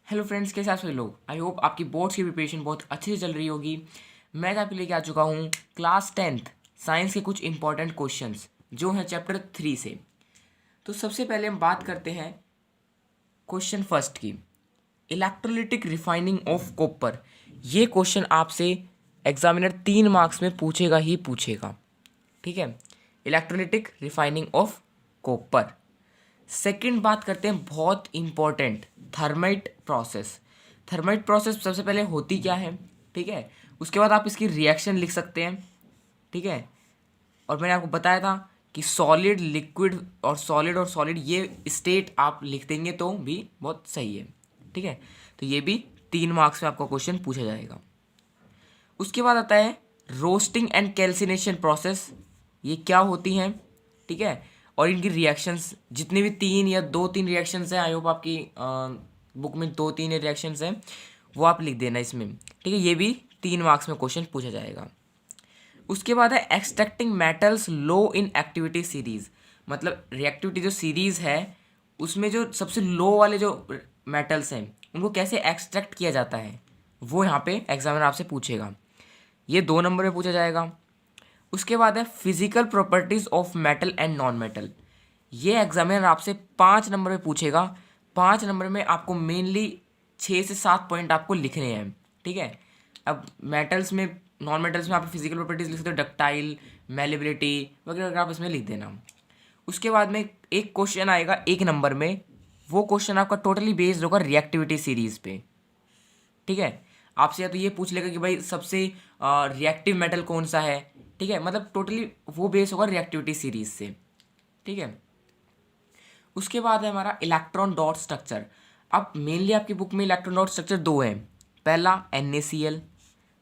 Hello friends, कैसे आप सभी लोग। आई होप आपकी बोर्ड्स की प्रिपरेशन बहुत अच्छे से चल रही होगी। मैं आपके लेके आ चुका हूँ क्लास 10th साइंस के कुछ इंपॉर्टेंट क्वेश्चंस जो हैं चैप्टर 3 से। तो सबसे पहले हम बात करते हैं क्वेश्चन फर्स्ट की, इलेक्ट्रोलिटिक रिफाइनिंग ऑफ कॉपर। ये क्वेश्चन आपसे एग्जामिनर 3 मार्क्स में पूछेगा ही पूछेगा। ठीक है, electrolytic refining of copper. Second बात करते हैं बहुत important, thermite process. Thermite process सबसे पहले होती क्या है, ठीक है। उसके बाद आप इसकी रिएक्शन लिख सकते हैं, ठीक है। और मैंने आपको बताया था कि सॉलिड, लिक्विड और सॉलिड ये स्टेट आप लिख देंगे तो भी बहुत सही है, ठीक है। तो ये भी 3 मार्क्स में आपका क्वेश्चन पूछा जाएगा। उसके बाद आता है रोस्टिंग एंड कैल्सिनेशन प्रोसेस। ये क्या होती हैं, ठीक है। और इनकी रिएक्शंस जितने भी 3 या 2-3 रिएक्शंस हैं, आई होप आपकी बुक में 2-3 रिएक्शंस हैं, वो आप लिख देना इसमें, ठीक है। ये भी 3 मार्क्स में क्वेश्चन पूछा जाएगा। उसके बाद है extracting metals low in activity series. मतलब रिएक्टिविटी जो सीरीज है उसमें जो सबसे लो वाले जो मेटल्स हैं उनको कैसे एक्सट्रैक्ट किया जाता है, वो यहाँ पे एग्जामिनर आपसे पूछेगा। ये 2 नंबर में पूछा जाएगा। उसके बाद है physical properties of metal and non metal. ये एग्जामिनर आपसे 5 नंबर में पूछेगा। 5 नंबर में आपको मेनली 6 से 7 पॉइंट आपको लिखने हैं, ठीक है। अब मेटल्स में, नॉन मेटल्स में आप फिजिकल प्रॉपर्टीज लिख सकते हो, डक्टाइल, मेलेबिलिटी वगैरह वगैरह आप इसमें लिख देना। उसके बाद में एक क्वेश्चन आएगा 1 नंबर में, वो क्वेश्चन आपका टोटली बेस्ड होगा रिएक्टिविटी सीरीज पे, ठीक है। आपसे या तो ये पूछ लेगा कि भाई सबसे रिएक्टिव मेटल कौन सा है, ठीक है। मतलब टोटली वो बेस होगा रिएक्टिविटी सीरीज से, ठीक है। उसके बाद है हमारा इलेक्ट्रॉन डॉट स्ट्रक्चर। अब मेनली आपकी बुक में इलेक्ट्रॉन डॉट स्ट्रक्चर 2 हैं। पहला NaCl,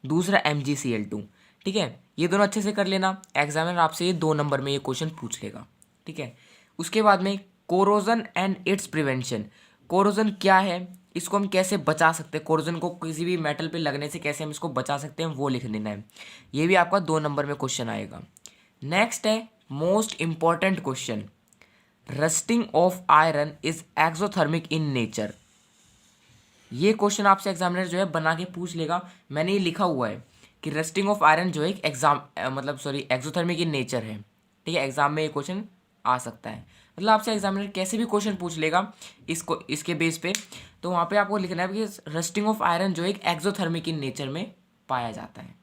दूसरा MgCl2, ठीक है। ये दोनों अच्छे से कर लेना, एग्जामिनर आपसे ये 2 नंबर में ये क्वेश्चन पूछ लेगा, ठीक है। उसके बाद में corrosion and it's prevention. Corrosion क्या है, इसको हम कैसे बचा सकते हैं, कोरोजन को किसी भी मेटल पे लगने से कैसे हम इसको बचा सकते हैं, वो लिख देना है। ये भी आपका 2 नंबर में क्वेश्चन आएगा। नेक्स्ट है most important question, rusting of iron is exothermic in nature. ये क्वेश्चन आपसे एग्जामिनर जो है बना के पूछ लेगा। मैंने ये लिखा हुआ है कि रस्टिंग ऑफ आयरन जो है एक्सोथर्मिक इन नेचर है, ठीक है। एग्जाम में ये क्वेश्चन आ सकता है। मतलब आपसे एग्जामिनर कैसे भी क्वेश्चन पूछ लेगा इसको, इसके बेस पे, तो वहाँ पे आपको लिखना है कि रस्टिंग ऑफ आयरन जो है एक्सोथर्मिक इन नेचर में पाया जाता है।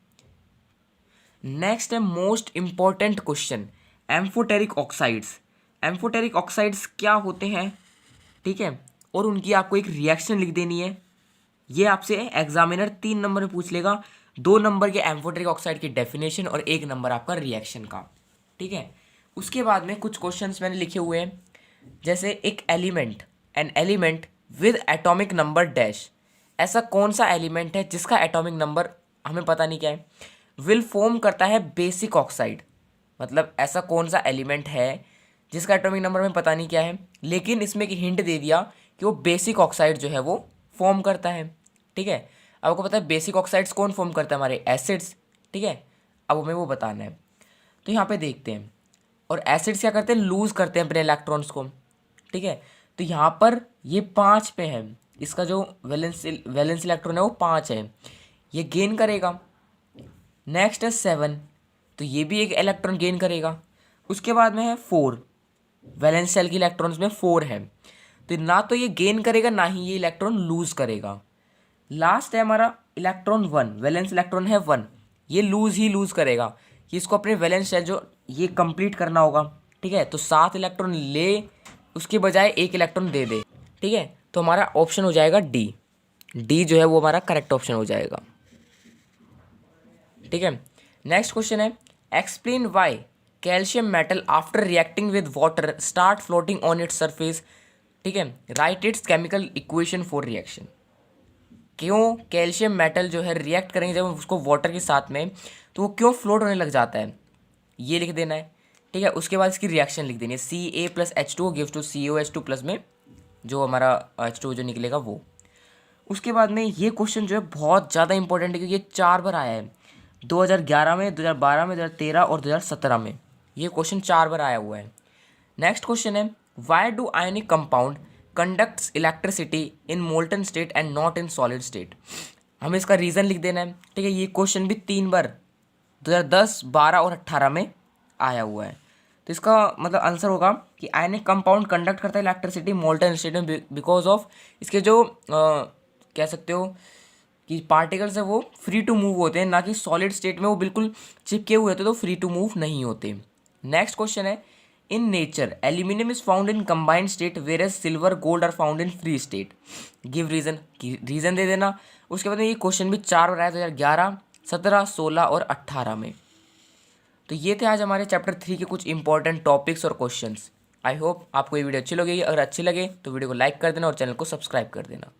नेक्स्ट है most important question, amphoteric oxides. Amphoteric oxides क्या होते हैं, ठीक है। और उनकी आपको एक रिएक्शन लिख देनी है। ये आपसे एग्जामिनर 3 नंबर में पूछ लेगा। 2 नंबर के एम्फोटेरिक ऑक्साइड की डेफिनेशन और 1 नंबर आपका रिएक्शन का, ठीक है। उसके बाद में कुछ क्वेश्चंस मैंने लिखे हुए हैं, जैसे एक element, an element with atomic number dash. ऐसा कौन सा एलिमेंट है जिसका एटॉमिक नंबर हमें पता नहीं क्या है, विल फॉर्म करता है बेसिक ऑक्साइड। मतलब ऐसा कौन सा एलिमेंट है जिसका एटॉमिक नंबर हमें पता नहीं क्या है, लेकिन इसमें एक हिंट दे दिया कि वो बेसिक ऑक्साइड जो है वो फॉर्म करता है, ठीक है। अब आपको पता है बेसिक ऑक्साइड्स कौन फॉर्म करता है, हमारे एसिड्स, ठीक है। अब हमें वो बताना है। तो यहाँ पे देखते हैं, और एसिड्स क्या करते हैं, लूज करते हैं अपने इलेक्ट्रॉन्स को, ठीक है। तो यहाँ पर ये 5 पे है, इसका जो वैलेंस इलेक्ट्रॉन है वो 5 है, ये गेन करेगा। नेक्स्ट है 7, तो ये भी एक इलेक्ट्रॉन गेन करेगा। उसके बाद में है 4, वैलेंस शेल की इलेक्ट्रॉन्स में 4 है, तो ना तो ये गेन करेगा ना ही ये इलेक्ट्रॉन लूज करेगा। लास्ट है हमारा इलेक्ट्रॉन 1, वैलेंस इलेक्ट्रॉन है 1, ये लूज ही लूज करेगा। ये इसको अपने वैलेंस शेल जो ये कंप्लीट करना होगा, ठीक है। तो 7 इलेक्ट्रॉन ले, उसके बजाय 1 इलेक्ट्रॉन दे दे, ठीक है। तो हमारा ऑप्शन हो जाएगा डी। डी जो है वो हमारा करेक्ट ऑप्शन हो जाएगा, ठीक है। नेक्स्ट क्वेश्चन है, explain why calcium metal after reacting with water start floating on its surface, ठीक है। Right it's chemical equation for reaction. क्यों कैल्शियम मेटल जो है रिएक्ट करेंगे जब उसको वाटर के साथ में, तो वो क्यों फ्लोट होने लग जाता है, ये लिख देना है, ठीक है। उसके बाद इसकी रिएक्शन लिख देनी है, Ca+H2 gives to COH2 plus में जो हमारा H2 जो निकलेगा वो। उसके बाद में ये क्वेश्चन जो है बहुत ज़्यादा इंपॉर्टेंट है, क्योंकि ये 4 बार आया है, 2011 में, 2012 में, 2013 और 2017 में। ये क्वेश्चन 4 बार आया हुआ है। नेक्स्ट क्वेश्चन है, why do ionic compound conducts electricity in molten state and not in solid state. हमें इसका रीज़न लिख देना है, ठीक है। ये क्वेश्चन भी 3 बार 2010, 12 और 18 में आया हुआ है। तो इसका मतलब आंसर होगा कि आयनिक कंपाउंड कंडक्ट करता है इलेक्ट्रिसिटी मोल्टन स्टेट में बिकॉज ऑफ इसके जो कह सकते हो कि पार्टिकल्स है वो फ्री टू मूव होते हैं, ना कि सॉलिड स्टेट में वो बिल्कुल चिपके हुए होते तो फ्री टू मूव नहीं होते। नेक्स्ट क्वेश्चन है, in nature aluminium is found in combined state whereas silver gold are found in free state. Give reason, reason दे देना। उसके बाद ये क्वेश्चन भी 4 बार आया 2011, 17, 16 और 18 में। तो ये थे आज हमारे चैप्टर 3 के कुछ इंपॉर्टेंट टॉपिक्स और क्वेश्चंस। आई होप आपको ये वीडियो अच्छी लगेगी। अगर अच्छी लगे तो वीडियो को लाइक कर देना और चैनल को सब्सक्राइब कर देना।